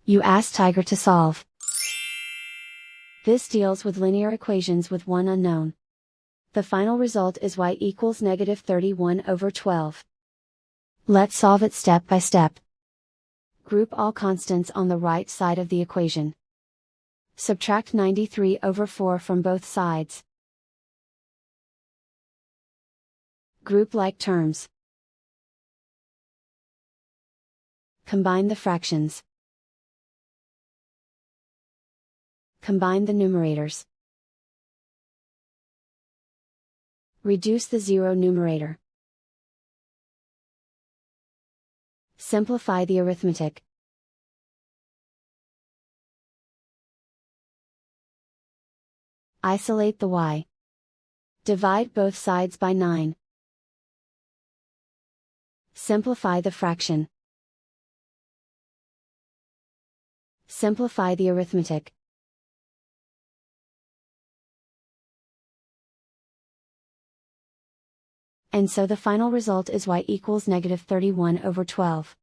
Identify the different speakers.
Speaker 1: You ask Tiger to solve. This deals with linear equations with one unknown. The final result is y equals -31/12. Let's solve it step by step. Group all constants on the right side of the equation. Subtract 93/4 from both sides. Group like terms. Combine the fractions. Combine the numerators. Reduce the zero numerator. Simplify the arithmetic. Isolate the y. Divide both sides by 9. Simplify the fraction. Simplify the arithmetic. And so the final result is y equals -31/12.